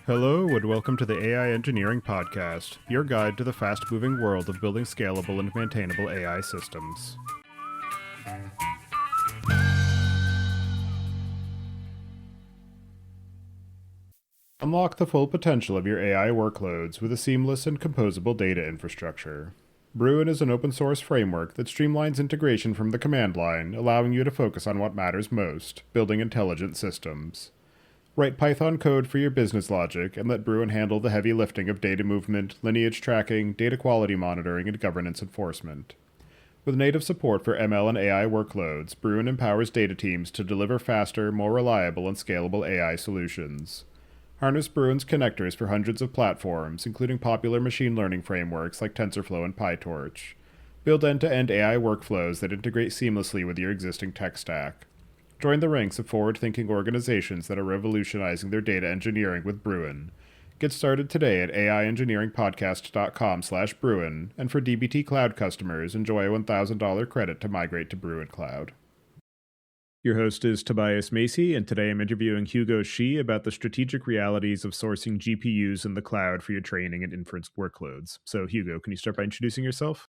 Hello and welcome to the AI Engineering Podcast, your guide to the fast-moving world of building scalable and maintainable AI systems. Unlock the full potential of your AI workloads with a seamless and composable data infrastructure. Bruin is an open-source framework that streamlines integration from the command line, allowing you to focus on what matters most, building intelligent systems. Write Python code for your business logic and let Bruin handle the heavy lifting of data movement, lineage tracking, data quality monitoring, and governance enforcement. With native support for ML and AI workloads, Bruin empowers data teams to deliver faster, more reliable, and scalable AI solutions. Harness Bruin's connectors for hundreds of platforms, including popular machine learning frameworks like TensorFlow and PyTorch. Build end-to-end AI workflows that integrate seamlessly with your existing tech stack. Join the ranks of forward-thinking organizations that are revolutionizing their data engineering with Bruin. Get started today at aiengineeringpodcast.com/Bruin, and for dbt Cloud customers, enjoy a $1,000 credit to migrate to Bruin Cloud. Your host is Tobias Macy, and today I'm interviewing Hugo Shi about the strategic realities of sourcing GPUs in the cloud for your training and inference workloads. So, Hugo, can you start by introducing yourself?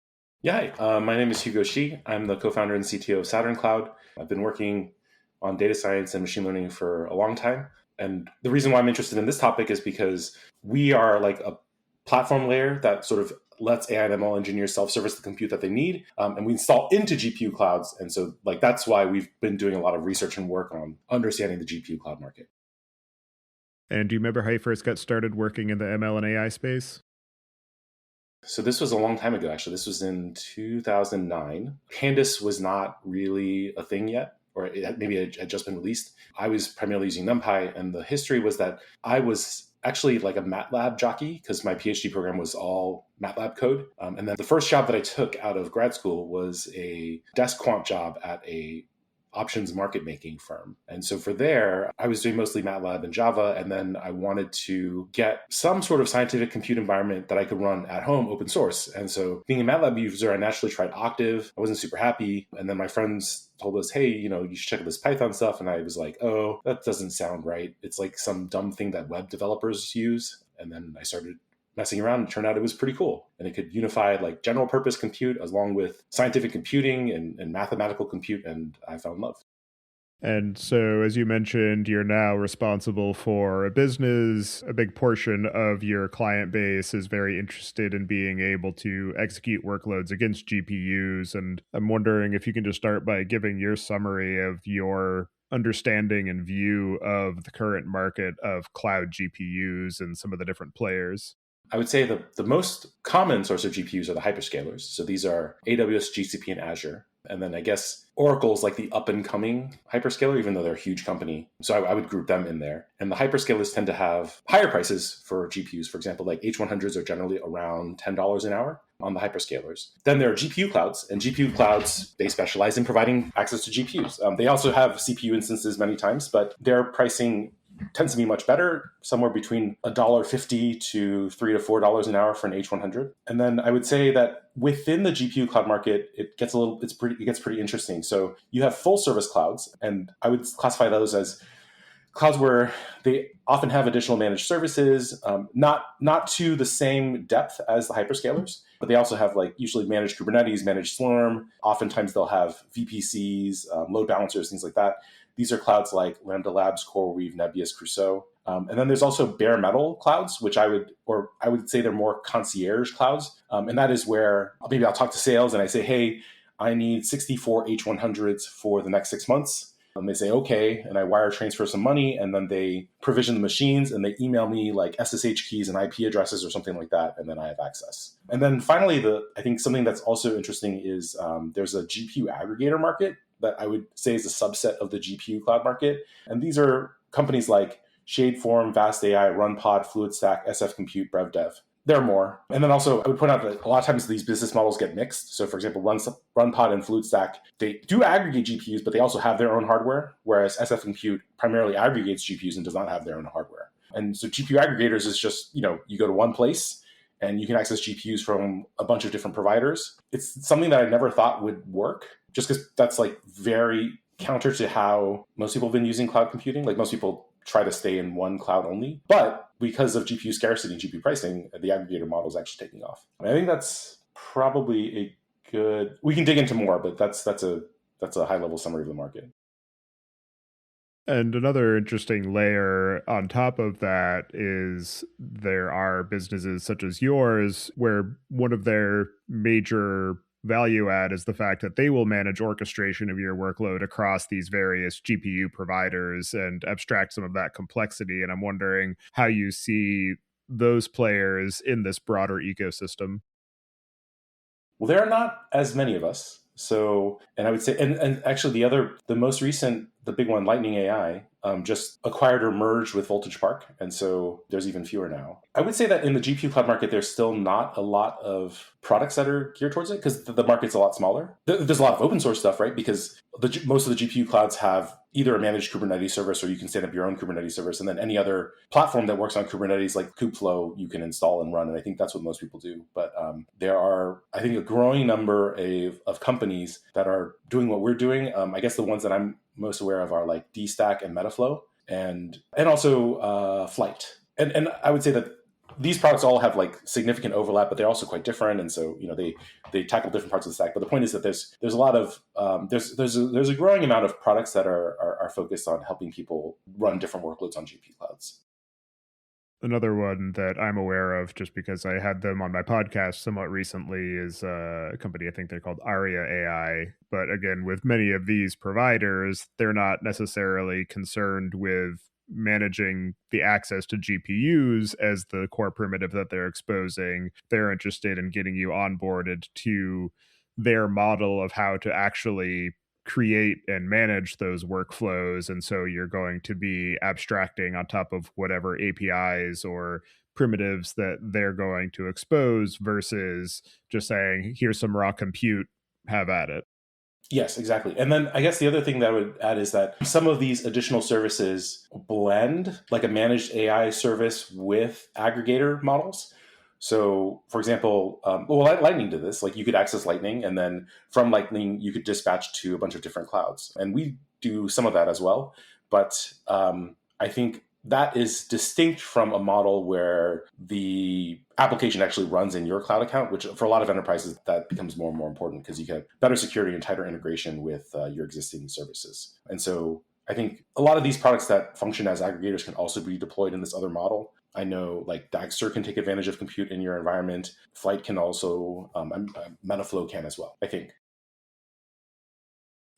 Yeah, hi. My name is Hugo Shi. I'm the co-founder and CTO of Saturn Cloud. I've been working on data science and machine learning for a long time. And the reason why I'm interested in this topic is because we are like a platform layer that sort of lets AI and ML engineers self-service the compute that they need, and we install into GPU clouds. And so that's why we've been doing a lot of research and work on understanding the GPU cloud market. And do you remember how you first got started working in the ML and AI space? So this was a long time ago, actually. This was in 2009. Pandas was not really a thing yet, or maybe it had just been released. I was primarily using NumPy, and the history was that I was actually like a MATLAB jockey because my PhD program was all MATLAB code. And then the first job that I took out of grad school was a desk quant job at a options market making firm. And so for there, I was doing mostly MATLAB and Java. And then I wanted to get some sort of scientific compute environment that I could run at home open source. And so being a MATLAB user, I naturally tried Octave. I wasn't super happy. And then my friends told us, hey, you should check out this Python stuff. And I was like, oh, that doesn't sound right. It's like some dumb thing that web developers use. And then I started messing around, and it turned out it was pretty cool. And it could unify like general purpose compute along with scientific computing and mathematical compute. And I fell in love. And so, as you mentioned, you're now responsible for a business. A big portion of your client base is very interested in being able to execute workloads against GPUs. And I'm wondering if you can just start by giving your summary of your understanding and view of the current market of cloud GPUs and some of the different players. I would say the most common source of GPUs are the hyperscalers. So these are AWS, GCP, and Azure. And then I guess Oracle's like the up-and-coming hyperscaler, even though they're a huge company. So I would group them in there. And the hyperscalers tend to have higher prices for GPUs. For example, like H100s are generally around $10 an hour on the hyperscalers. Then there are GPU clouds. And GPU clouds, they specialize in providing access to GPUs. They also have CPU instances many times, but their pricing tends to be much better, somewhere between $1.50 to $3 to $4 an hour for an H100. And then I would say that within the GPU cloud market, it gets pretty interesting. So you have full service clouds, and I would classify those as clouds where they often have additional managed services, not to the same depth as the hyperscalers, but they also have like usually managed Kubernetes, managed Slurm. Oftentimes they'll have VPCs, load balancers, things like that. These are clouds like Lambda Labs, CoreWeave, Nebius, Crusoe. And then there's also bare metal clouds, which I would say they're more concierge clouds. And that is where maybe I'll talk to sales and I say, hey, I need 64 H100s for the next 6 months. And they say, okay, and I wire transfer some money, and then they provision the machines, and they email me like SSH keys and IP addresses or something like that, and then I have access. And then finally, I think something that's also interesting is there's a GPU aggregator market that I would say is a subset of the GPU cloud market. And these are companies like Shadeform, VastAI, RunPod, FluidStack, SF Compute, BrevDev. There are more. And then also I would point out that a lot of times these business models get mixed. So for example, RunPod and FluidStack, they do aggregate GPUs, but they also have their own hardware, whereas SF Compute primarily aggregates GPUs and does not have their own hardware. And so GPU aggregators is just, you go to one place and you can access GPUs from a bunch of different providers. It's something that I never thought would work, just because that's like very counter to how most people have been using cloud computing. Like most people try to stay in one cloud only. But because of GPU scarcity and GPU pricing, the aggregator model is actually taking off. And I think that's probably a good. We can dig into more, but that's a high level summary of the market. And another interesting layer on top of that is there are businesses such as yours where one of their major value add is the fact that they will manage orchestration of your workload across these various GPU providers and abstract some of that complexity. And I'm wondering how you see those players in this broader ecosystem. Well, there are not as many of us. So, and I would say, and actually the most recent, the big one, Lightning AI, just acquired or merged with Voltage Park. And so there's even fewer now. I would say that in the GPU cloud market, there's still not a lot of products that are geared towards it because the market's a lot smaller. There's a lot of open source stuff, right? Because most of the GPU clouds have either a managed Kubernetes service or you can stand up your own Kubernetes service. And then any other platform that works on Kubernetes like Kubeflow, you can install and run. And I think that's what most people do. But there are, I think, a growing number of companies that are doing what we're doing. I guess the ones that I'm most aware of are like DStack and Metaflow and also Flight. And I would say that these products all have like significant overlap, but they're also quite different. And so, they tackle different parts of the stack. But the point is that there's a lot of there's a growing amount of products that are focused on helping people run different workloads on GPU clouds. Another one that I'm aware of, just because I had them on my podcast somewhat recently, is a company, I think they're called Aria AI. But again, with many of these providers, they're not necessarily concerned with managing the access to GPUs as the core primitive that they're exposing. They're interested in getting you onboarded to their model of how to actually create and manage those workflows. And so you're going to be abstracting on top of whatever APIs or primitives that they're going to expose versus just saying, here's some raw compute, have at it. Yes, exactly. And then I guess the other thing that I would add is that some of these additional services blend like a managed AI service with aggregator models. So, for example, Lightning did this. Like you could access Lightning, and then from Lightning, you could dispatch to a bunch of different clouds. And we do some of that as well. But I think that is distinct from a model where the application actually runs in your cloud account, which for a lot of enterprises, that becomes more and more important because you get better security and tighter integration with your existing services. And so I think a lot of these products that function as aggregators can also be deployed in this other model. I know like Dagster can take advantage of compute in your environment. Flight can also, Metaflow can as well, I think.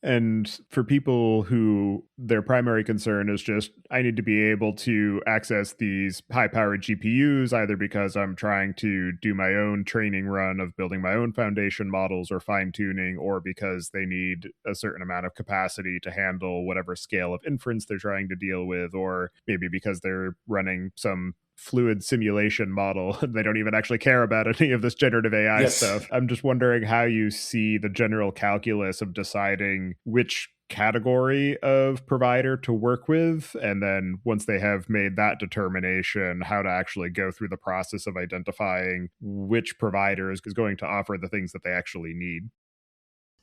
And for people who their primary concern is just, I need to be able to access these high powered GPUs, either because I'm trying to do my own training run of building my own foundation models or fine tuning, or because they need a certain amount of capacity to handle whatever scale of inference they're trying to deal with, or maybe because they're running some fluid simulation model. They don't even actually care about any of this generative AI stuff. I'm just wondering how you see the general calculus of deciding which category of provider to work with, and then once they have made that determination, how to actually go through the process of identifying which provider is going to offer the things that they actually need.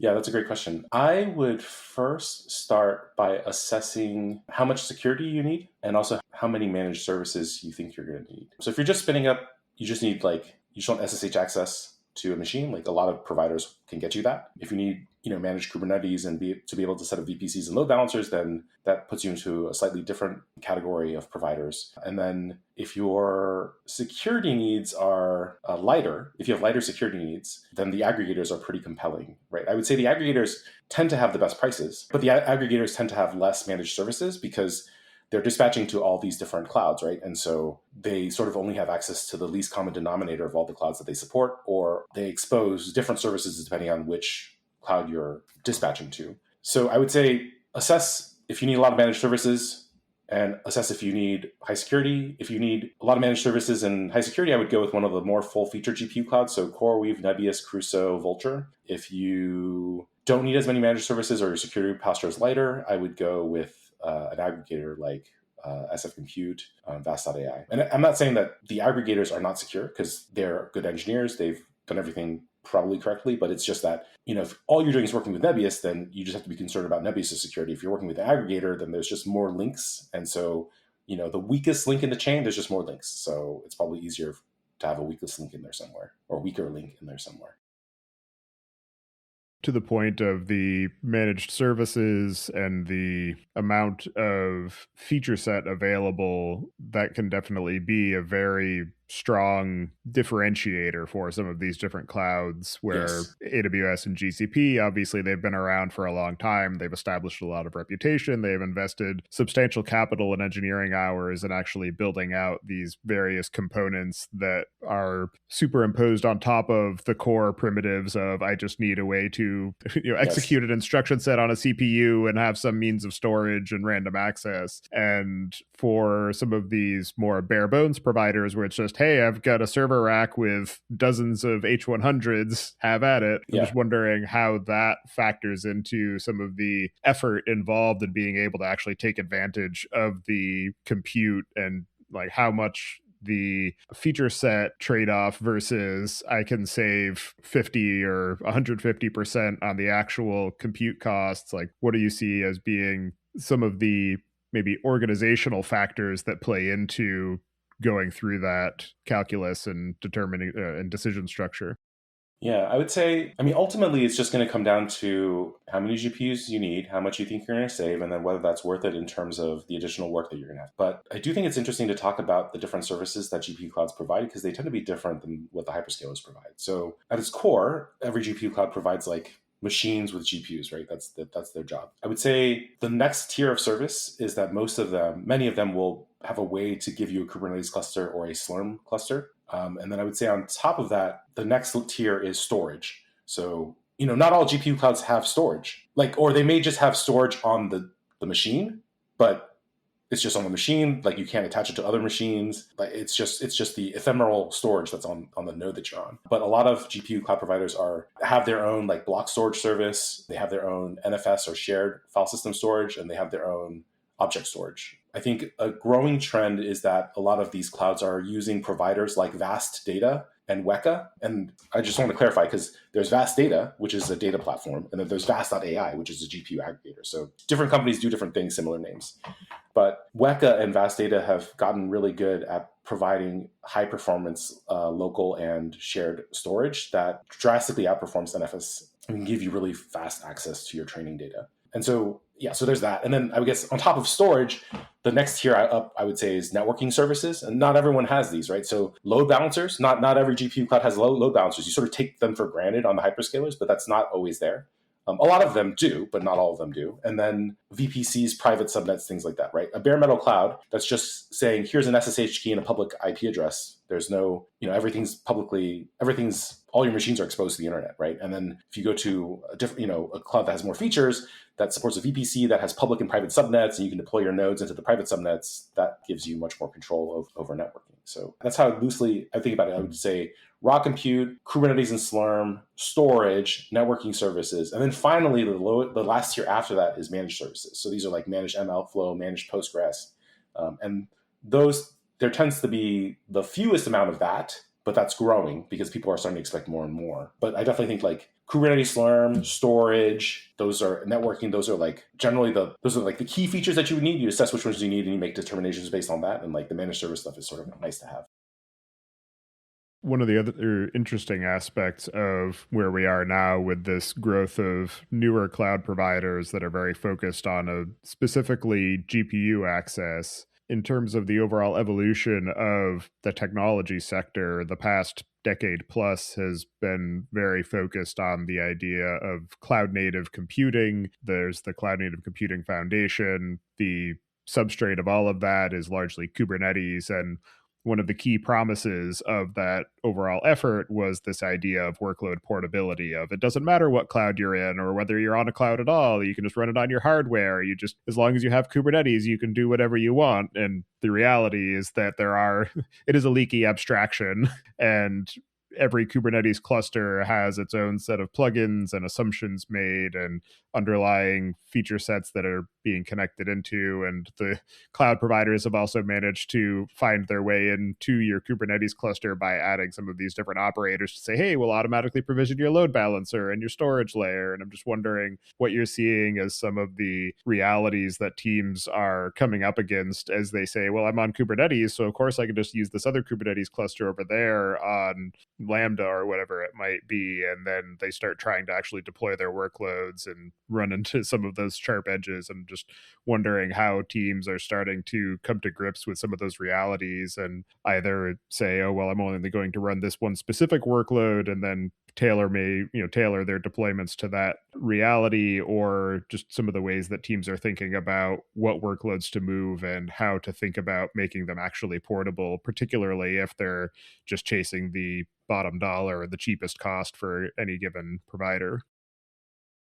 Yeah, that's a great question. I would first start by assessing how much security you need and also how many managed services you think you're going to need. So if you're just spinning up, you just need you just want SSH access to a machine. Like a lot of providers can get you that. If you need, manage Kubernetes and to be able to set up VPCs and load balancers, then that puts you into a slightly different category of providers. And then if your security needs are lighter, if you have lighter security needs, then the aggregators are pretty compelling, right? I would say the aggregators tend to have the best prices, but the aggregators tend to have less managed services because they're dispatching to all these different clouds, right? And so they sort of only have access to the least common denominator of all the clouds that they support, or they expose different services depending on which cloud you're dispatching to. So I would say assess if you need a lot of managed services and assess if you need high security. If you need a lot of managed services and high security, I would go with one of the more full-featured GPU clouds, so CoreWeave, Nebius, Crusoe, Vultr. If you don't need as many managed services or your security posture is lighter, I would go with an aggregator like SF Compute, Vast.ai. And I'm not saying that the aggregators are not secure because they're good engineers. They've done everything probably correctly, but it's just that, if all you're doing is working with Nebius, then you just have to be concerned about Nebius' security. If you're working with an aggregator, then there's just more links. And so, the weakest link in the chain, there's just more links. So it's probably easier to have a weakest link in there somewhere, or a weaker link in there somewhere. To the point of the managed services and the amount of feature set available, that can definitely be a very strong differentiator for some of these different clouds, where Yes. AWS and GCP, obviously they've been around for a long time. They've established a lot of reputation. They've invested substantial capital and engineering hours in actually building out these various components that are superimposed on top of the core primitives of, I just need a way to execute an instruction set on a CPU and have some means of storage and random access. And for some of these more bare bones providers where it's just, hey, I've got a server rack with dozens of H100s, have at it. I'm just wondering how that factors into some of the effort involved in being able to actually take advantage of the compute, and like how much the feature set trade-off versus I can save 50 or 150% on the actual compute costs. Like, what do you see as being some of the maybe organizational factors that play into going through that calculus and determining and decision structure? Yeah, I would say, ultimately, it's just going to come down to how many GPUs you need, how much you think you're going to save, and then whether that's worth it in terms of the additional work that you're going to have. But I do think it's interesting to talk about the different services that GPU clouds provide, because they tend to be different than what the hyperscalers provide. So at its core, every GPU cloud provides like machines with GPUs, right? That's their job. I would say the next tier of service is that many of them will have a way to give you a Kubernetes cluster or a Slurm cluster. And then I would say on top of that, the next tier is storage. So, not all GPU clouds have storage, or they may just have storage on the machine, but it's just on the machine. Like, you can't attach it to other machines. Like, it's just the ephemeral storage that's on the node that you're on. But a lot of GPU cloud providers have their own like block storage service. They have their own NFS or shared file system storage, and they have their own object storage. I think a growing trend is that a lot of these clouds are using providers like Vast Data and Weka. And I just want to clarify, because there's Vast Data, which is a data platform, and then there's Vast.ai, which is a GPU aggregator. So different companies do different things, similar names. But Weka and Vast Data have gotten really good at providing high performance local and shared storage that drastically outperforms NFS and can give you really fast access to your training data. And so, so there's that. And then I would guess on top of storage, the next tier up, I would say, is networking services. And not everyone has these, right? So load balancers, not every GPU cloud has load balancers. You sort of take them for granted on the hyperscalers, but that's not always there. A lot of them do, but not all of them do. And then VPCs, private subnets, things like that, right? A bare metal cloud that's just saying, here's an SSH key and a public IP address. There's no, all your machines are exposed to the internet, right? And then if you go to a different, a cloud that has more features, that supports a VPC that has public and private subnets, and you can deploy your nodes into the private subnets, that gives you much more control over networking. So that's how loosely I think about it. I would say raw compute, Kubernetes and Slurm, storage, networking services. And then finally, the last tier after that is managed services. So these are like managed MLflow, managed Postgres. And there tends to be the fewest amount of that, but that's growing because people are starting to expect more and more. But I definitely think like Kubernetes, Slurm, storage, those are networking. Those are like generally the key features that you would need. You assess which ones you need and you make determinations based on that. And like the managed service stuff is sort of nice to have. One of the other interesting aspects of where we are now with this growth of newer cloud providers that are very focused on a specifically GPU access, in terms of the overall evolution of the technology sector, the past decade plus has been very focused on the idea of cloud native computing. There's the Cloud Native Computing Foundation. The substrate of all of that is largely Kubernetes. And one of the key promises of that overall effort was this idea of workload portability, of it doesn't matter what cloud you're in or whether you're on a cloud at all, you can just run it on your hardware. You just, as long as you have Kubernetes, you can do whatever you want. And the reality is that it is a leaky abstraction, and every Kubernetes cluster has its own set of plugins and assumptions made, and underlying feature sets that are being connected into. And the cloud providers have also managed to find their way into your Kubernetes cluster by adding some of these different operators to say, hey, we'll automatically provision your load balancer and your storage layer. And I'm just wondering what you're seeing as some of the realities that teams are coming up against as they say, well, I'm on Kubernetes, so of course I can just use this other Kubernetes cluster over there on Lambda or whatever it might be. And then they start trying to actually deploy their workloads and run into some of those sharp edges, and just wondering how teams are starting to come to grips with some of those realities and either say, oh, well, I'm only going to run this one specific workload, and then tailor their deployments to that reality, or just some of the ways that teams are thinking about what workloads to move and how to think about making them actually portable, particularly if they're just chasing the bottom dollar or the cheapest cost for any given provider.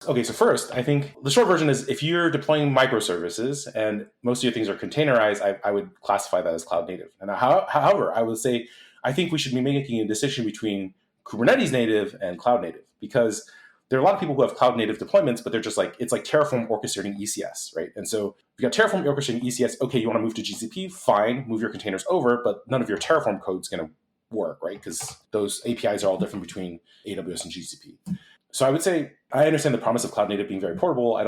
Okay, so first, I think the short version is if you're deploying microservices and most of your things are containerized, I would classify that as cloud native. And however, I would say I think we should be making a distinction between Kubernetes native and cloud native, because there are a lot of people who have cloud native deployments, but they're just like, it's like Terraform orchestrating ECS, right? And so if you got Terraform orchestrating ECS, okay, you want to move to GCP, fine, move your containers over, but none of your Terraform code's going to work, right? Because those APIs are all different between AWS and GCP. So I would say I understand the promise of cloud native being very portable. I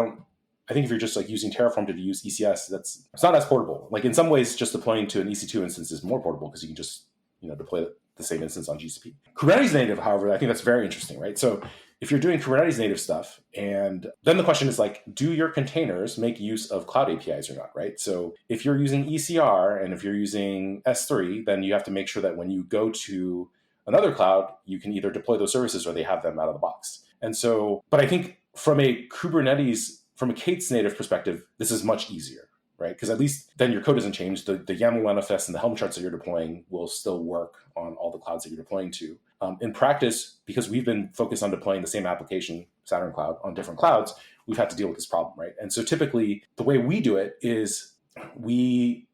think if you're just like using Terraform to use ECS, it's not as portable. Like in some ways, just deploying to an EC2 instance is more portable because you can just deploy the same instance on GCP. Kubernetes native, however, I think that's very interesting, right? So if you're doing Kubernetes native stuff, and then the question is like, do your containers make use of cloud APIs or not, right? So if you're using ECR and if you're using S3, then you have to make sure that when you go to another cloud, you can either deploy those services or they have them out of the box. And so, but I think from a K8s native perspective, this is much easier, right? Because at least then your code isn't changed. The YAML manifest and the Helm charts that you're deploying will still work on all the clouds that you're deploying to. In practice, because we've been focused on deploying the same application, Saturn Cloud, on different clouds, we've had to deal with this problem, right? And so typically the way we do it is we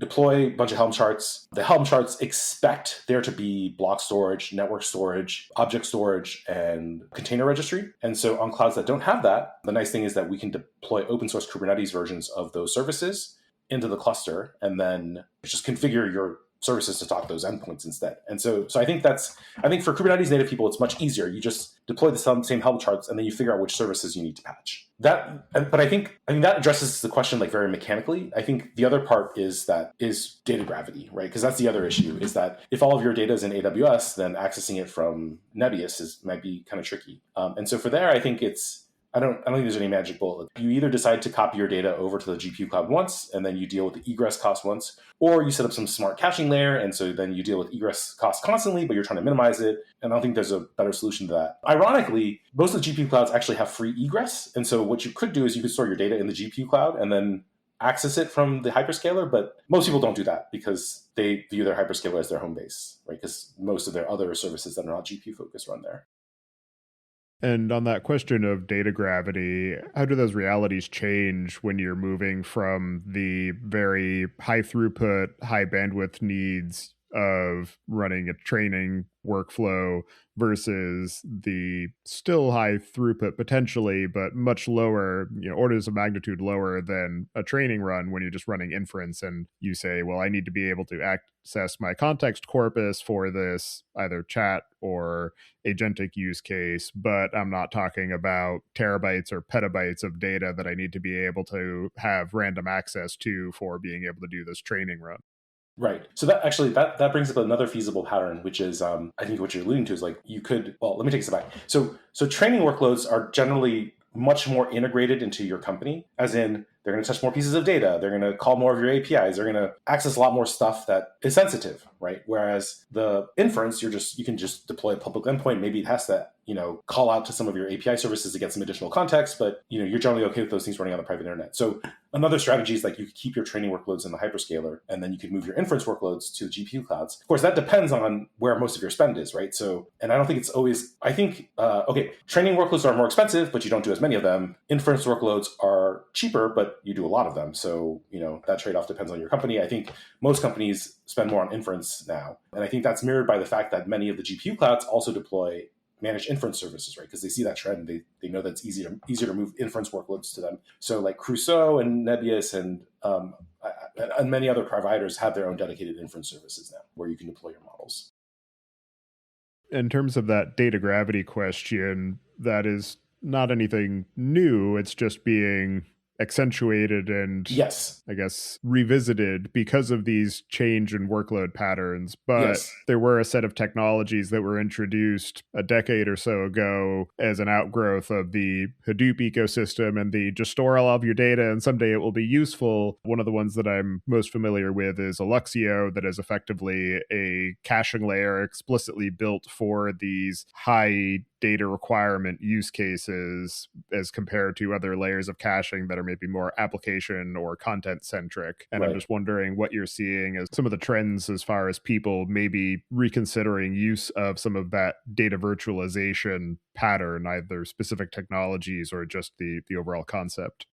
deploy a bunch of Helm charts. The Helm charts expect there to be block storage, network storage, object storage, and container registry. And so on clouds that don't have that, the nice thing is that we can deploy open source Kubernetes versions of those services into the cluster and then just configure your services to talk to those endpoints instead. And so I think for Kubernetes native people, it's much easier. You just deploy the same Helm charts and then you figure out which services you need to patch. But I think that addresses the question like very mechanically. I think the other part is data gravity, right? Because that's the other issue, is that if all of your data is in AWS, then accessing it from Nebius might be kind of tricky. And so for there, I think I don't think there's any magic bullet. You either decide to copy your data over to the GPU cloud once, and then you deal with the egress cost once, or you set up some smart caching layer, and so then you deal with egress cost constantly, but you're trying to minimize it. And I don't think there's a better solution to that. Ironically, most of the GPU clouds actually have free egress. And so what you could do is you could store your data in the GPU cloud and then access it from the hyperscaler. But most people don't do that because they view their hyperscaler as their home base, right? Because most of their other services that are not GPU focused run there. And on that question of data gravity, how do those realities change when you're moving from the very high throughput, high bandwidth needs of running a training workflow versus the still high throughput potentially, but much lower, orders of magnitude lower than a training run when you're just running inference and you say, well, I need to be able to access my context corpus for this either chat or agentic use case, but I'm not talking about terabytes or petabytes of data that I need to be able to have random access to for being able to do this training run. Right. So that brings up another feasible pattern, which is I think what you're alluding to is like let me take a step back. So training workloads are generally much more integrated into your company, as in they're going to touch more pieces of data. They're going to call more of your APIs. They're going to access a lot more stuff that is sensitive, right? Whereas the inference, you can just deploy a public endpoint. Maybe it has to, call out to some of your API services to get some additional context, but you're generally okay with those things running on the private internet. So another strategy is like you could keep your training workloads in the hyperscaler, and then you could move your inference workloads to the GPU clouds. Of course, that depends on where most of your spend is, right? So, and I don't think it's always, training workloads are more expensive, but you don't do as many of them. Inference workloads are cheaper, but you do a lot of them. So, that trade-off depends on your company. I think most companies spend more on inference now. And I think that's mirrored by the fact that many of the GPU clouds also deploy manage inference services, right? Because they see that trend. They know that it's easier to move inference workloads to them. So like Crusoe and Nebius and many other providers have their own dedicated inference services now where you can deploy your models. In terms of that data gravity question, that is not anything new. It's just being accentuated and, yes, I guess, revisited because of these change in workload patterns. But yes, there were a set of technologies that were introduced a decade or so ago as an outgrowth of the Hadoop ecosystem and the just store all of your data and someday it will be useful. One of the ones that I'm most familiar with is Alluxio, that is effectively a caching layer explicitly built for these high data requirement use cases as compared to other layers of caching that are maybe more application or content centric. And right. I'm just wondering what you're seeing as some of the trends as far as people maybe reconsidering use of some of that data virtualization pattern, either specific technologies or just the overall concept.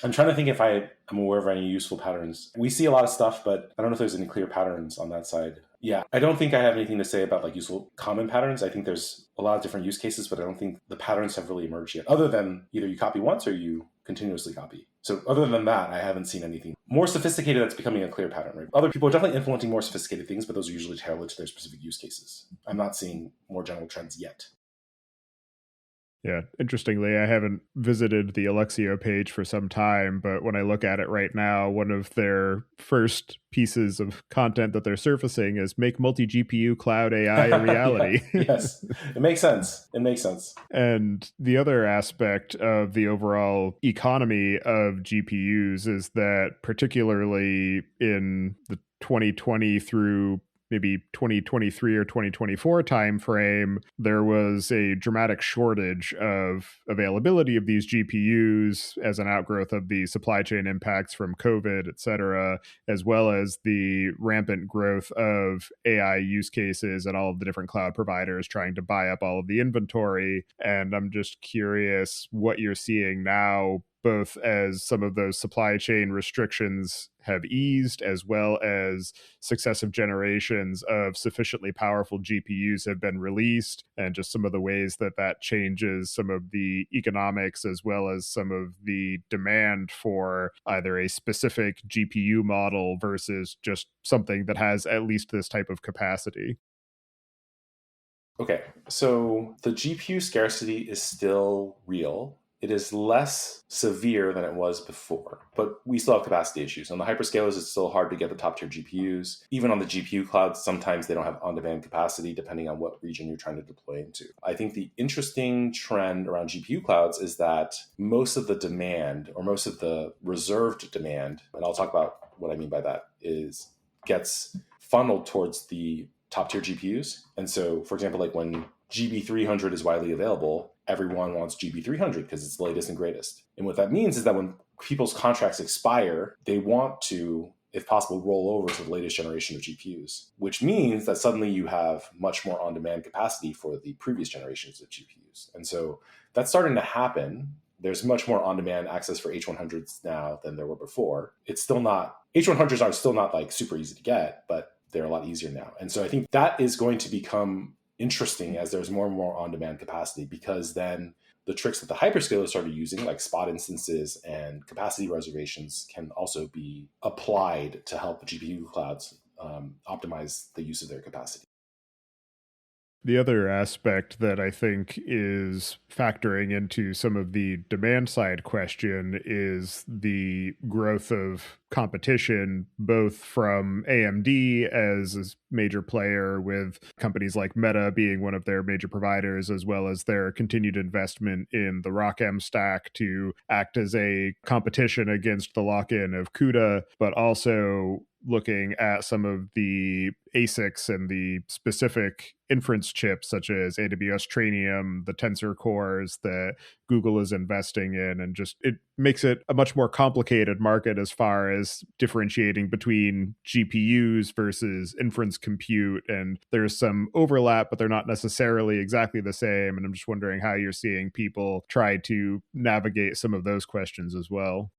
I'm trying to think if I am aware of any useful patterns. We see a lot of stuff, but I don't know if there's any clear patterns on that side. Yeah, I don't think I have anything to say about like useful common patterns. I think there's a lot of different use cases, but I don't think the patterns have really emerged yet, other than either you copy once or you continuously copy. So other than that, I haven't seen anything more sophisticated that's becoming a clear pattern. Right? Other people are definitely implementing more sophisticated things, but those are usually tailored to their specific use cases. I'm not seeing more general trends yet. Yeah, interestingly, I haven't visited the Alluxio page for some time, but when I look at it right now, one of their first pieces of content that they're surfacing is make multi-GPU cloud AI a reality. Yes, it makes sense. It makes sense. And the other aspect of the overall economy of GPUs is that particularly in the 2020 through maybe 2023 or 2024 timeframe, there was a dramatic shortage of availability of these GPUs as an outgrowth of the supply chain impacts from COVID, et cetera, as well as the rampant growth of AI use cases and all of the different cloud providers trying to buy up all of the inventory. And I'm just curious what you're seeing now, both as some of those supply chain restrictions have eased, as well as successive generations of sufficiently powerful GPUs have been released, and just some of the ways that that changes some of the economics as well as some of the demand for either a specific GPU model versus just something that has at least this type of capacity. Okay, so the GPU scarcity is still real. It is less severe than it was before, but we still have capacity issues. On the hyperscalers, it's still hard to get the top tier GPUs. Even on the GPU clouds, sometimes they don't have on-demand capacity depending on what region you're trying to deploy into. I think the interesting trend around GPU clouds is that most of the demand, or most of the reserved demand, and I'll talk about what I mean by that, gets funneled towards the top tier GPUs. And so, for example, like when GB300 is widely available, everyone wants GB300 because it's the latest and greatest. And what that means is that when people's contracts expire, they want to, if possible, roll over to the latest generation of GPUs, which means that suddenly you have much more on-demand capacity for the previous generations of GPUs. And so that's starting to happen. There's much more on-demand access for H100s now than there were before. H100s are still not like super easy to get, but they're a lot easier now. And so I think that is going to become interesting as there's more and more on-demand capacity, because then the tricks that the hyperscalers started using, like spot instances and capacity reservations, can also be applied to help GPU clouds optimize the use of their capacity. The other aspect that I think is factoring into some of the demand side question is the growth of competition, both from AMD as a major player, with companies like Meta being one of their major providers, as well as their continued investment in the ROCm stack to act as a competition against the lock-in of CUDA, but also looking at some of the ASICs and the specific inference chips such as AWS Trainium, the Tensor cores that Google is investing in, and just it makes it a much more complicated market as far as differentiating between GPUs versus inference compute. And there's some overlap, but they're not necessarily exactly the same. And I'm just wondering how you're seeing people try to navigate some of those questions as well.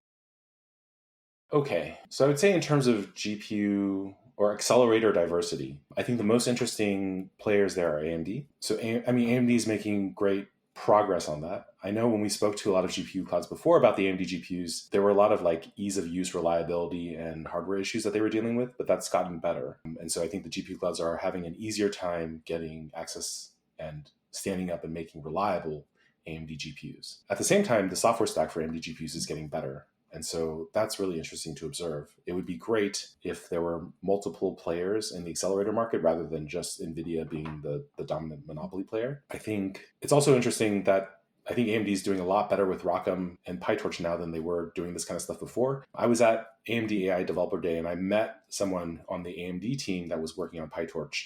Okay, so I would say in terms of GPU or accelerator diversity. I think the most interesting players there are AMD. So, AMD is making great progress on that. I know when we spoke to a lot of GPU clouds before about the AMD GPUs, there were a lot of like ease of use, reliability, and hardware issues that they were dealing with, but that's gotten better. And so I think the GPU clouds are having an easier time getting access and standing up and making reliable AMD GPUs. At the same time, the software stack for AMD GPUs is getting better. And so that's really interesting to observe. It would be great if there were multiple players in the accelerator market rather than just NVIDIA being the dominant monopoly player. I think it's also interesting that I think AMD is doing a lot better with ROCm and PyTorch now than they were doing this kind of stuff before. I was at AMD AI Developer Day and I met someone on the AMD team that was working on PyTorch.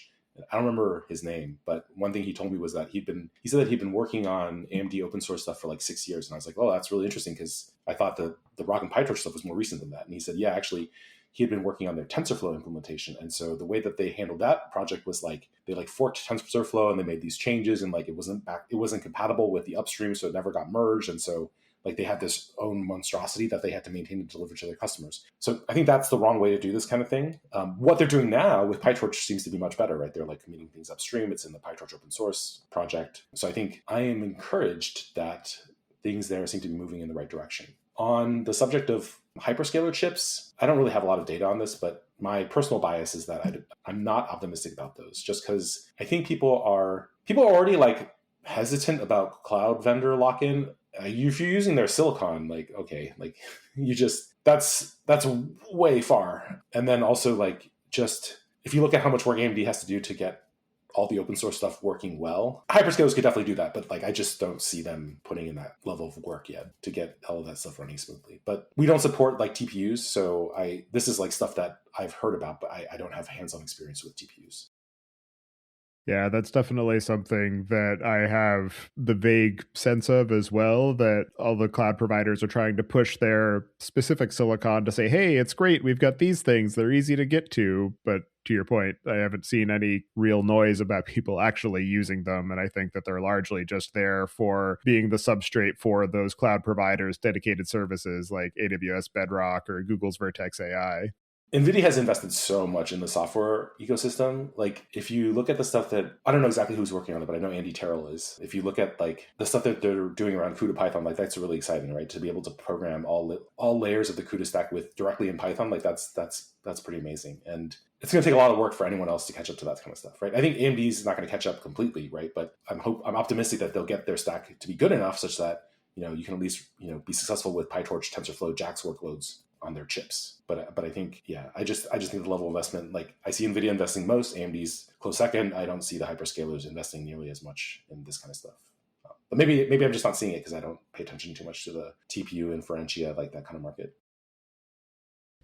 I don't remember his name, but one thing he told me was that he said that he'd been working on AMD open source stuff for like 6 years. And I was like, oh, that's really interesting because I thought the ROCm PyTorch stuff was more recent than that. And he said, yeah, actually, he had been working on their TensorFlow implementation. And so the way that they handled that project was like, they like forked TensorFlow and they made these changes and like it wasn't compatible with the upstream. So it never got merged. And so like they had this own monstrosity that they had to maintain and deliver to their customers. So I think that's the wrong way to do this kind of thing. What they're doing now with PyTorch seems to be much better, right? They're like committing things upstream. It's in the PyTorch open source project. So I think I am encouraged that things there seem to be moving in the right direction. On the subject of hyperscaler chips, I don't really have a lot of data on this, but my personal bias is that I'm not optimistic about those just because I think people are already like hesitant about cloud vendor lock-in. If you're using their silicon, like, okay, like you just, that's way far. And then also like, just if you look at how much work AMD has to do to get all the open source stuff working well, hyperscalers could definitely do that. But like, I just don't see them putting in that level of work yet to get all of that stuff running smoothly. But we don't support like TPUs. So this is like stuff that I've heard about, but I don't have hands-on experience with TPUs. Yeah, that's definitely something that I have the vague sense of as well, that all the cloud providers are trying to push their specific silicon to say, hey, it's great, we've got these things, they're easy to get to. But to your point, I haven't seen any real noise about people actually using them. And I think that they're largely just there for being the substrate for those cloud providers' dedicated services like AWS Bedrock or Google's Vertex AI. NVIDIA has invested so much in the software ecosystem. Like if you look at the stuff that, I don't know exactly who's working on it, but I know Andy Terrell is. If you look at like the stuff that they're doing around CUDA Python, like that's really exciting, right? To be able to program all layers of the CUDA stack with directly in Python, like that's pretty amazing. And it's going to take a lot of work for anyone else to catch up to that kind of stuff, right? I think AMD is not going to catch up completely, right? But I'm optimistic that they'll get their stack to be good enough such that, you can at least, be successful with PyTorch, TensorFlow, JAX workloads on their chips. But I think, yeah, I just think the level of investment, like I see NVIDIA investing most, AMD's close second. I don't see the hyperscalers investing nearly as much in this kind of stuff. But maybe I'm just not seeing it because I don't pay attention too much to the TPU inferentia, like that kind of market.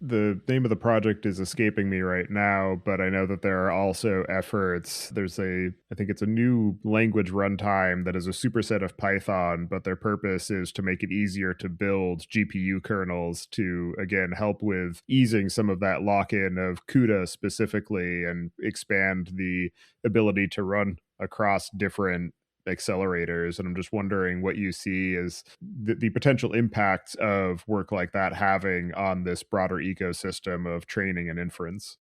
The name of the project is escaping me right now, but I know that there are also efforts. I think it's a new language runtime that is a superset of Python, but their purpose is to make it easier to build GPU kernels to, again, help with easing some of that lock-in of CUDA specifically and expand the ability to run across different accelerators. And I'm just wondering what you see as the potential impacts of work like that having on this broader ecosystem of training and inference.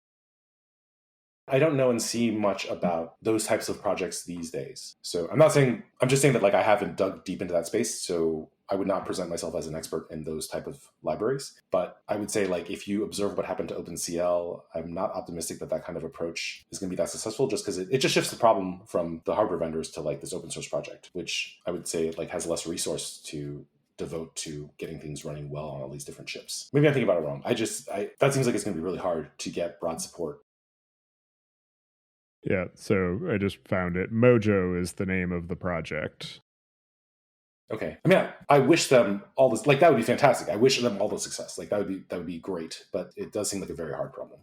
I don't know and see much about those types of projects these days. So I'm just saying that like I haven't dug deep into that space. So I would not present myself as an expert in those type of libraries. But I would say like if you observe what happened to OpenCL, I'm not optimistic that kind of approach is going to be that successful just because it just shifts the problem from the hardware vendors to like this open source project, which I would say like has less resource to devote to getting things running well on all these different chips. Maybe I'm thinking about it wrong. That seems like it's going to be really hard to get broad support. Yeah, so I just found it. Mojo is the name of the project. Okay. I mean, I wish them all this, like that would be fantastic. I wish them all the success. Like that would be great, but it does seem like a very hard problem.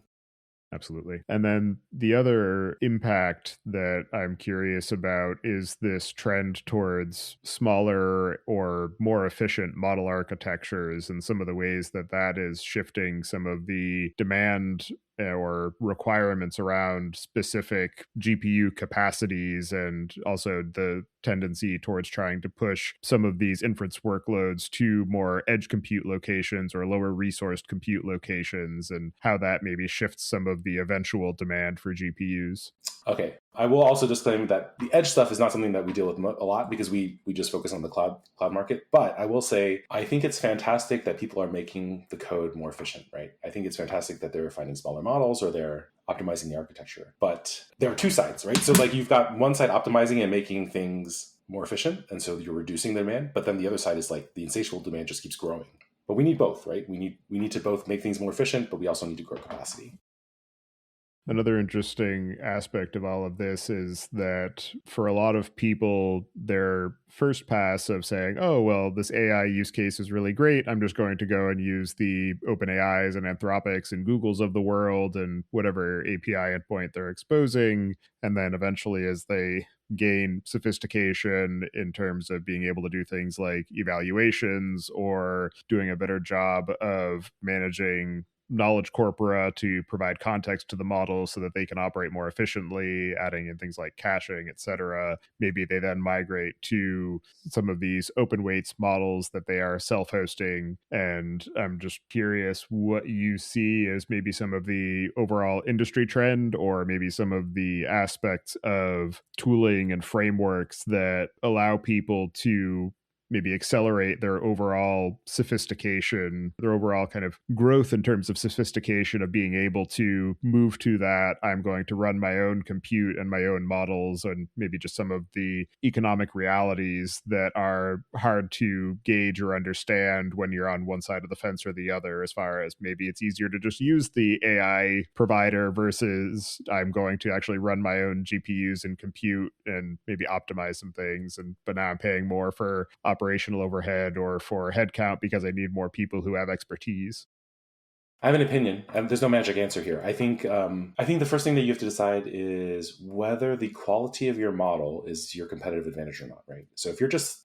Absolutely. And then the other impact that I'm curious about is this trend towards smaller or more efficient model architectures and some of the ways that that is shifting some of the demand or requirements around specific GPU capacities, and also the tendency towards trying to push some of these inference workloads to more edge compute locations or lower resourced compute locations, and how that maybe shifts some of the eventual demand for GPUs. Okay. I will also disclaim that the edge stuff is not something that we deal with a lot because we just focus on the cloud market. But I will say, I think it's fantastic that people are making the code more efficient, right? I think it's fantastic that they're finding smaller models or they're optimizing the architecture. But there are two sides, right? So like you've got one side optimizing and making things more efficient. And so you're reducing the demand. But then the other side is like the insatiable demand just keeps growing. But we need both, right? We need to both make things more efficient, but we also need to grow capacity. Another interesting aspect of all of this is that for a lot of people, their first pass of saying, oh, well, this AI use case is really great. I'm just going to go and use the OpenAIs and Anthropics and Googles of the world and whatever API endpoint they're exposing. And then eventually, as they gain sophistication in terms of being able to do things like evaluations or doing a better job of managing knowledge corpora to provide context to the model so that they can operate more efficiently, adding in things like caching, et cetera. Maybe they then migrate to some of these open weights models that they are self-hosting. And I'm just curious what you see as maybe some of the overall industry trend, or maybe some of the aspects of tooling and frameworks that allow people to maybe accelerate their overall sophistication, their overall kind of growth in terms of sophistication of being able to move to that. I'm going to run my own compute and my own models, and maybe just some of the economic realities that are hard to gauge or understand when you're on one side of the fence or the other, as far as maybe it's easier to just use the AI provider versus I'm going to actually run my own GPUs and compute and maybe optimize some things. But now I'm paying more for operational overhead or for headcount because I need more people who have expertise. I have an opinion. There's no magic answer here. I think the first thing that you have to decide is whether the quality of your model is your competitive advantage or not, right? So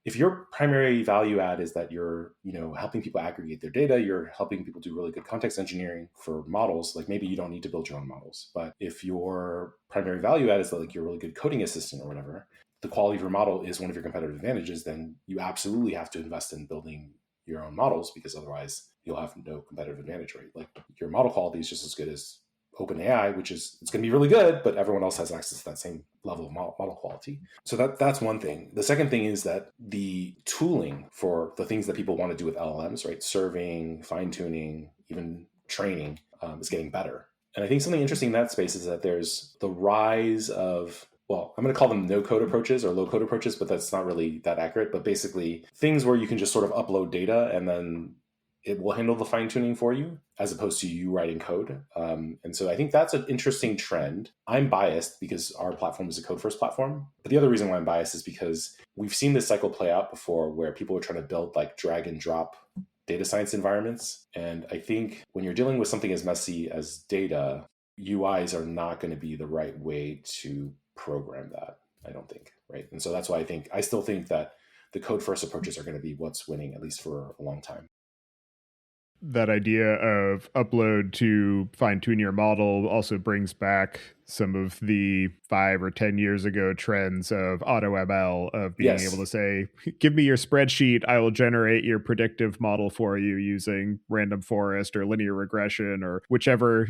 if your primary value add is that you're, helping people aggregate their data, you're helping people do really good context engineering for models, like maybe you don't need to build your own models. But if your primary value add is that like you're a really good coding assistant or whatever, the quality of your model is one of your competitive advantages, then you absolutely have to invest in building your own models, because otherwise you'll have no competitive advantage, right? Like your model quality is just as good as OpenAI, which is, it's going to be really good, but everyone else has access to that same level of model quality. So that's one thing. The second thing is that the tooling for the things that people want to do with LLMs, right? Serving, fine tuning, even training, is getting better. And I think something interesting in that space is that there's the rise of, well, I'm going to call them no-code approaches or low-code approaches, but that's not really that accurate. But basically things where you can just sort of upload data and then it will handle the fine-tuning for you, as opposed to you writing code. And so I think that's an interesting trend. I'm biased because our platform is a code-first platform. But the other reason why I'm biased is because we've seen this cycle play out before where people are trying to build like drag and drop data science environments. And I think when you're dealing with something as messy as data, UIs are not going to be the right way to program that, I don't think, right? And so that's why I still think that the code-first approaches are going to be what's winning, at least for a long time. That idea of upload to fine tune your model also brings back some of the 5 or 10 years ago trends of auto ML, of being able to say, give me your spreadsheet, I will generate your predictive model for you using random forest or linear regression or whichever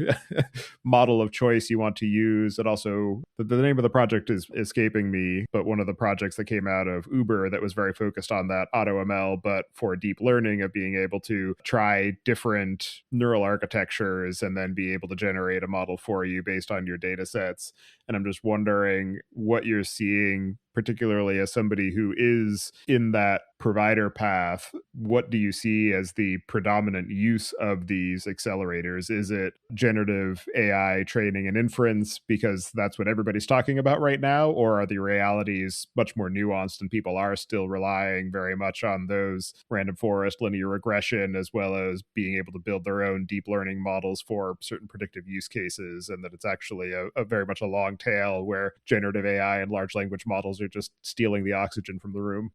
model of choice you want to use. And also, the name of the project is escaping me, but one of the projects that came out of Uber that was very focused on that auto ML, but for deep learning, of being able to try different neural architectures and then be able to generate a model for you based on your data sets. And I'm just wondering what you're seeing, particularly as somebody who is in that provider path. What do you see as the predominant use of these accelerators? Is it generative AI training and inference because that's what everybody's talking about right now? Or are the realities much more nuanced and people are still relying very much on those random forest, linear regression, as well as being able to build their own deep learning models for certain predictive use cases, and that it's actually a very much a long tail where generative AI and large language models are just stealing the oxygen from the room?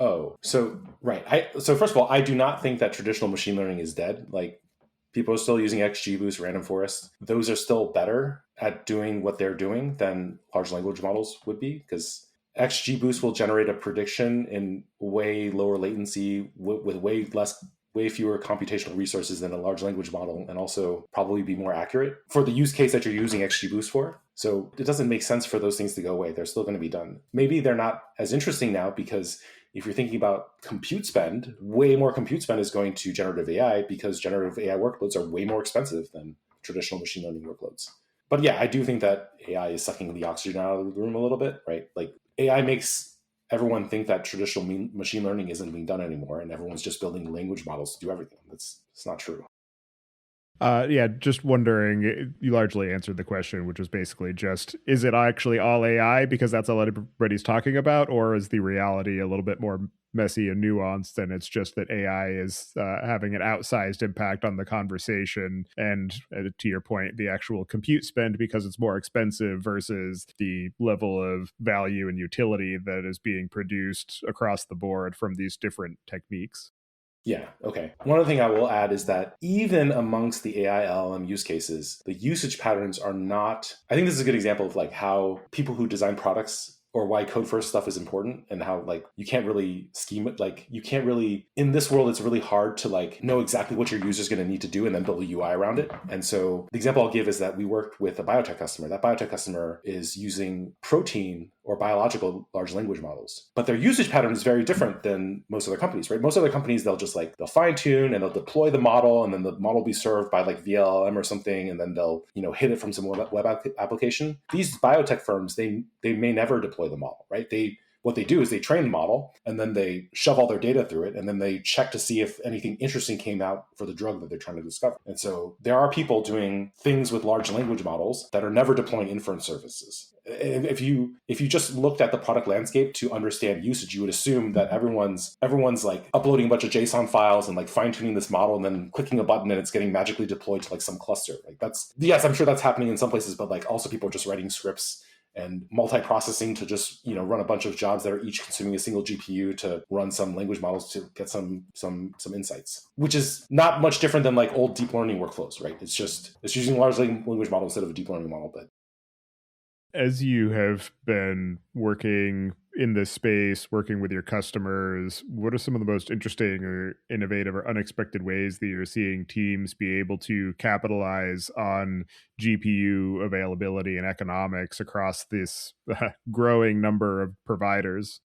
Oh, so right. So first of all, I do not think that traditional machine learning is dead. Like People are still using XGBoost, Random Forest. Those are still better at doing what they're doing than large language models would be, because XGBoost will generate a prediction in way lower latency with way fewer computational resources than a large language model, and also probably be more accurate for the use case that you're using XGBoost for. So it doesn't make sense for those things to go away. They're still going to be done. Maybe they're not as interesting now, because if you're thinking about compute spend, way more compute spend is going to generative AI, because generative AI workloads are way more expensive than traditional machine learning workloads. But yeah, I do think that AI is sucking the oxygen out of the room a little bit, right? Like AI makes everyone think that traditional machine learning isn't being done anymore, and everyone's just building language models to do everything. It's not true. Yeah, just wondering, you largely answered the question, which was basically just, is it actually all AI because that's all everybody's talking about, or is the reality a little bit more messy and nuanced, and it's just that AI is having an outsized impact on the conversation, and to your point, the actual compute spend because it's more expensive versus the level of value and utility that is being produced across the board from these different techniques? Yeah, okay. One other thing I will add is that even amongst the AI LLM use cases, the usage patterns are not, I think this is a good example of like how people who design products, or why code first stuff is important, and how like you can't really scheme it. Like you can't really, in this world, it's really hard to like know exactly what your user's going to need to do and then build a UI around it. And so the example I'll give is that we worked with a biotech customer. That biotech customer is using protein or biological large language models, but their usage pattern is very different than most other companies, right? Most other companies, they'll fine tune and they'll deploy the model, and then the model will be served by like VLLM or something, and then they'll hit it from some web application. These biotech firms, they may never deploy the model, right? What they do is they train the model, and then they shove all their data through it, and then they check to see if anything interesting came out for the drug that they're trying to discover. And so there are people doing things with large language models that are never deploying inference services. If you just looked at the product landscape to understand usage, you would assume that everyone's like uploading a bunch of JSON files and like fine tuning this model, and then clicking a button and it's getting magically deployed to like some cluster. Like yes, I'm sure that's happening in some places, but like also people are just writing scripts and multiprocessing to just run a bunch of jobs that are each consuming a single GPU to run some language models to get some insights, which is not much different than like old deep learning workflows, right? It's using a large language model instead of a deep learning model. But as you have been working in this space, working with your customers, what are some of the most interesting or innovative or unexpected ways that you're seeing teams be able to capitalize on GPU availability and economics across this growing number of providers?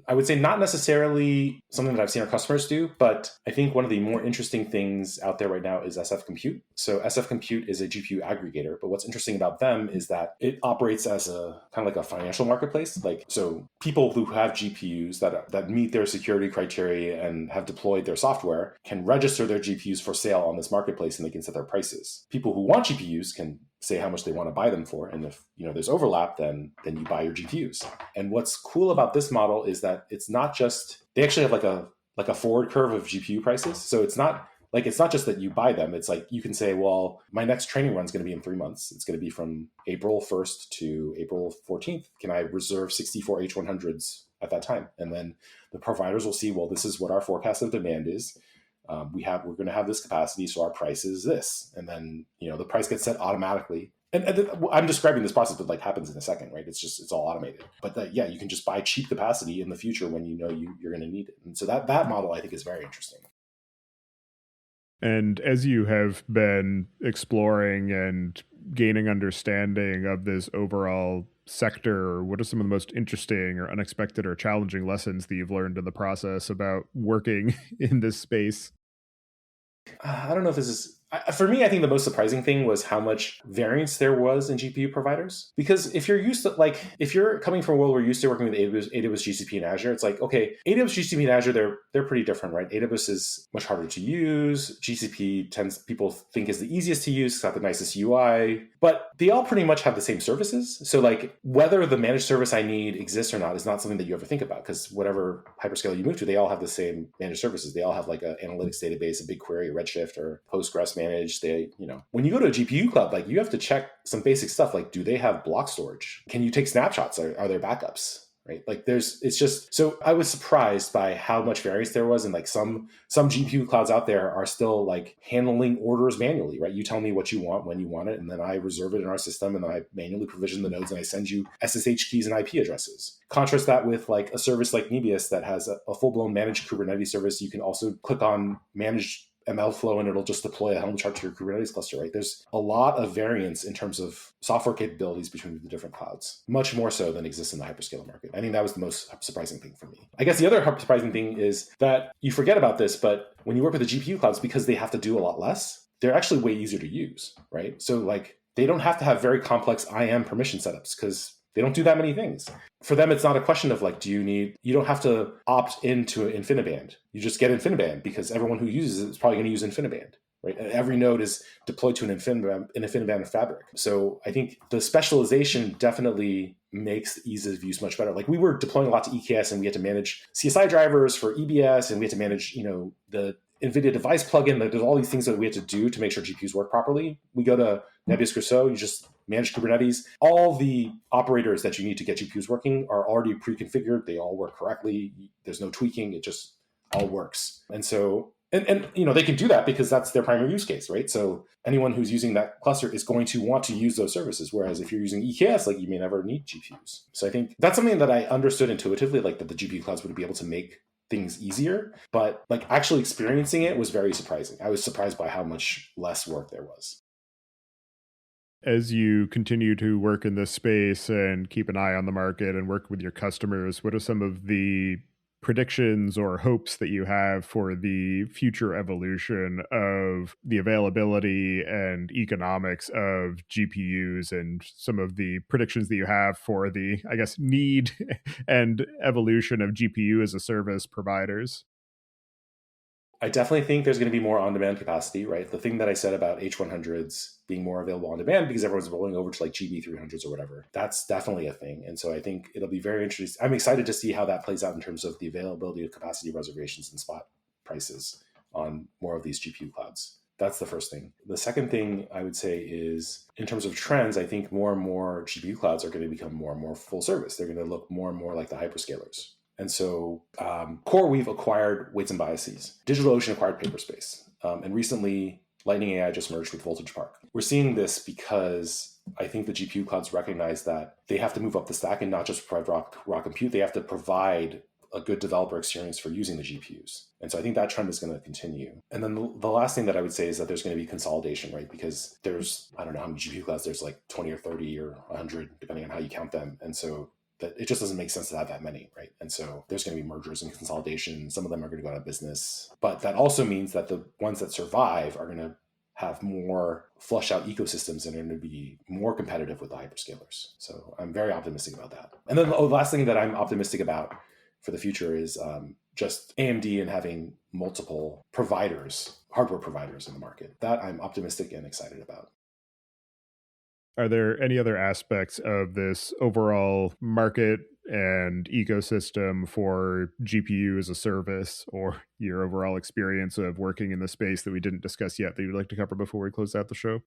I would say not necessarily something that I've seen our customers do, but I think one of the more interesting things out there right now is SF Compute. So SF Compute is a GPU aggregator, but what's interesting about them is that it operates as a kind of like a financial marketplace. Like, so people who have GPUs that meet their security criteria and have deployed their software can register their GPUs for sale on this marketplace, and they can set their prices. People who want GPUs can say how much they want to buy them for, and if there's overlap, then you buy your GPUs. And what's cool about this model is that it's not just, they actually have like a forward curve of GPU prices. So it's not just that you buy them. It's like you can say, well, my next training run is going to be in 3 months. It's going to be from April 1st to April 14th. Can I reserve 64 H100s at that time? And then the providers will see, well, this is what our forecast of demand is. We're going to have this capacity, so our price is this, and then the price gets set automatically. And I'm describing this process, but like happens in a second, right? It's all automated. But you can just buy cheap capacity in the future when you're going to need it. And so that model I think is very interesting. And as you have been exploring and gaining understanding of this overall sector, what are some of the most interesting or unexpected or challenging lessons that you've learned in the process about working in this space? I don't know if this is, for me, I think the most surprising thing was how much variance there was in GPU providers. Because if you're coming from a world where you're used to working with AWS, GCP, and Azure, it's like, okay, AWS, GCP, and Azure, they're pretty different, right? AWS is much harder to use. GCP people think is the easiest to use. It's got the nicest UI, but they all pretty much have the same services. So like whether the managed service I need exists or not is not something that you ever think about, because whatever hyperscaler you move to, they all have the same managed services. They all have like an analytics database, a BigQuery, Redshift, or Postgres managed. When you go to a GPU cloud, like you have to check some basic stuff. Like, do they have block storage? Can you take snapshots? Are there backups? right? Like it's just, so I was surprised by how much variance there was. And like some GPU clouds out there are still like handling orders manually, right? You tell me what you want when you want it, and then I reserve it in our system, and then I manually provision the nodes, and I send you SSH keys and IP addresses. Contrast that with like a service like Nebius that has a full-blown managed Kubernetes service. You can also click on manage ML flow and it'll just deploy a Helm chart to your Kubernetes cluster, right? There's a lot of variance in terms of software capabilities between the different clouds, much more so than exists in the hyperscaler market. I think that was the most surprising thing for me. I guess the other surprising thing is that you forget about this, but when you work with the GPU clouds, because they have to do a lot less, they're actually way easier to use, right? So like they don't have to have very complex IAM permission setups because they don't do that many things. For them, it's not a question of like, you don't have to opt into an InfiniBand. You just get InfiniBand because everyone who uses it is probably going to use InfiniBand, right? And every node is deployed to an InfiniBand fabric. So I think the specialization definitely makes the ease of use much better. Like we were deploying a lot to EKS, and we had to manage CSI drivers for EBS, and we had to manage, the NVIDIA device plugin. There's all these things that we had to do to make sure GPUs work properly. We go to Nebius Crusoe, you just manage Kubernetes. All the operators that you need to get GPUs working are already pre-configured. They all work correctly. There's no tweaking. It just all works. And so, and they can do that because that's their primary use case, right? So anyone who's using that cluster is going to want to use those services. Whereas if you're using EKS, like you may never need GPUs. So I think that's something that I understood intuitively, like that the GPU clouds would be able to make things easier, but like actually experiencing it was very surprising. I was surprised by how much less work there was. As you continue to work in this space and keep an eye on the market and work with your customers, what are some of the predictions or hopes that you have for the future evolution of the availability and economics of GPUs, and some of the predictions that you have for the, I guess, need and evolution of GPU as a service providers? I definitely think there's going to be more on-demand capacity, right? The thing that I said about H100s being more available on demand because everyone's rolling over to like GB300s or whatever, that's definitely a thing. And so I think it'll be very interesting. I'm excited to see how that plays out in terms of the availability of capacity reservations and spot prices on more of these GPU clouds. That's the first thing. The second thing I would say is, in terms of trends, I think more and more GPU clouds are going to become more and more full service. They're going to look more and more like the hyperscalers. And so CoreWeave acquired Weights and Biases. DigitalOcean acquired Paperspace. And recently, Lightning AI just merged with Voltage Park. We're seeing this because I think the GPU clouds recognize that they have to move up the stack and not just provide raw compute. They have to provide a good developer experience for using the GPUs. And so I think that trend is going to continue. And then the last thing that I would say is that there's going to be consolidation, right? Because there's, I don't know how many GPU clouds, there's like 20 or 30 or 100, depending on how you count them. And so that it just doesn't make sense to have that many, right? And so there's going to be mergers and consolidation. Some of them are going to go out of business. But that also means that the ones that survive are going to have more flush out ecosystems and are going to be more competitive with the hyperscalers. So I'm very optimistic about that. And then the last thing that I'm optimistic about for the future is just AMD and having multiple providers, hardware providers in the market. That I'm optimistic and excited about. Are there any other aspects of this overall market and ecosystem for GPU as a service, or your overall experience of working in the space that we didn't discuss yet, that you'd like to cover before we close out the show?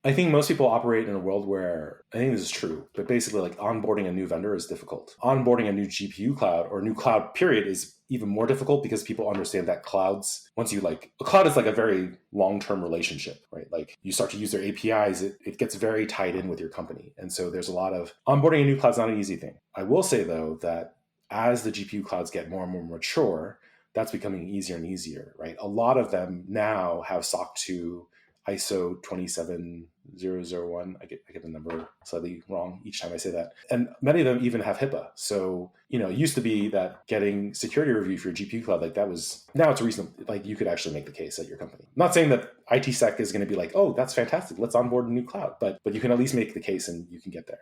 I think most people operate in a world where, I think this is true, but basically like onboarding a new vendor is difficult. Onboarding a new GPU cloud or a new cloud period is even more difficult because people understand that clouds, once you like, a cloud is like a very long-term relationship, right? Like you start to use their APIs, it gets very tied in with your company. And so there's a lot of, onboarding a new cloud is not an easy thing. I will say though, that as the GPU clouds get more and more mature, that's becoming easier and easier, right? A lot of them now have SOC 2, ISO 27001. I get the number slightly wrong each time I say that. And many of them even have HIPAA. So, it used to be that getting security review for your GPU cloud, like that was, now it's reasonable. Like you could actually make the case at your company. I'm not saying that ITsec is going to be like, oh, that's fantastic, let's onboard a new cloud. But you can at least make the case and you can get there.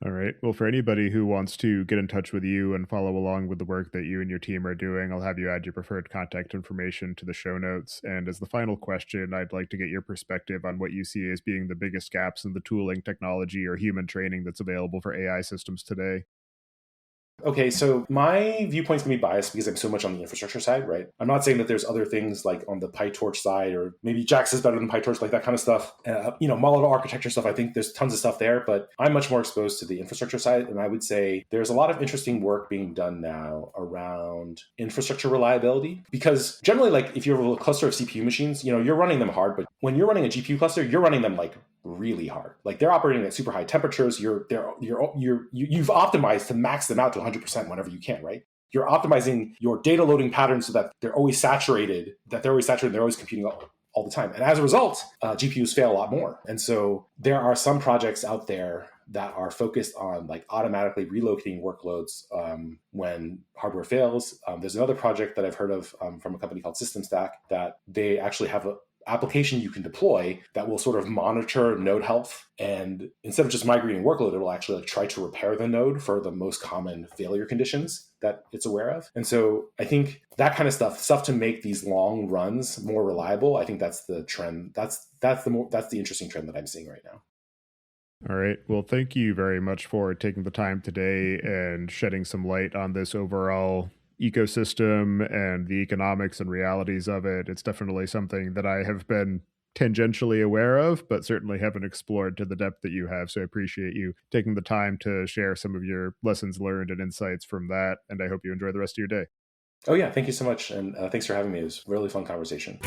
All right. Well, for anybody who wants to get in touch with you and follow along with the work that you and your team are doing, I'll have you add your preferred contact information to the show notes. And as the final question, I'd like to get your perspective on what you see as being the biggest gaps in the tooling, technology, or human training that's available for AI systems today. Okay, so my viewpoint's going to be biased because I'm so much on the infrastructure side, right? I'm not saying that there's other things like on the PyTorch side, or maybe JAX is better than PyTorch, like that kind of stuff. Monolith architecture stuff, I think there's tons of stuff there, but I'm much more exposed to the infrastructure side. And I would say there's a lot of interesting work being done now around infrastructure reliability, because generally, like if you have a cluster of CPU machines, you're running them hard, but when you're running a GPU cluster, you're running them like really hard. Like they're operating at super high temperatures. You've optimized to max them out to 100% whenever you can, right? You're optimizing your data loading patterns so that they're always saturated, they're always computing all the time. And as a result, GPUs fail a lot more. And so there are some projects out there that are focused on like automatically relocating workloads when hardware fails. There's another project that I've heard of from a company called System Stack that they actually have a application you can deploy that will sort of monitor node health, and instead of just migrating workload, it will actually like try to repair the node for the most common failure conditions that it's aware of. And so I think that kind of stuff to make these long runs more reliable, I think that's the trend. That's the interesting trend that I'm seeing right now. All right. Well, thank you very much for taking the time today and shedding some light on this overall ecosystem and the economics and realities of it. It's definitely something that I have been tangentially aware of, but certainly haven't explored to the depth that you have. So I appreciate you taking the time to share some of your lessons learned and insights from that. And I hope you enjoy the rest of your day. Oh, yeah. Thank you so much. And thanks for having me. It was a really fun conversation.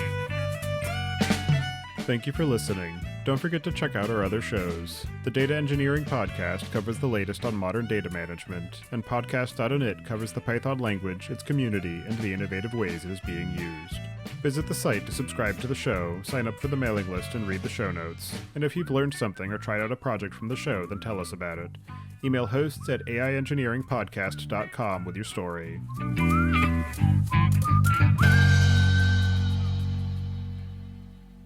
Thank you for listening. Don't forget to check out our other shows. The Data Engineering Podcast covers the latest on modern data management, and Podcast.init covers the Python language, its community, and the innovative ways it is being used. Visit the site to subscribe to the show, sign up for the mailing list, and read the show notes. And if you've learned something or tried out a project from the show, then tell us about it. Email hosts at aiengineeringpodcast.com with your story.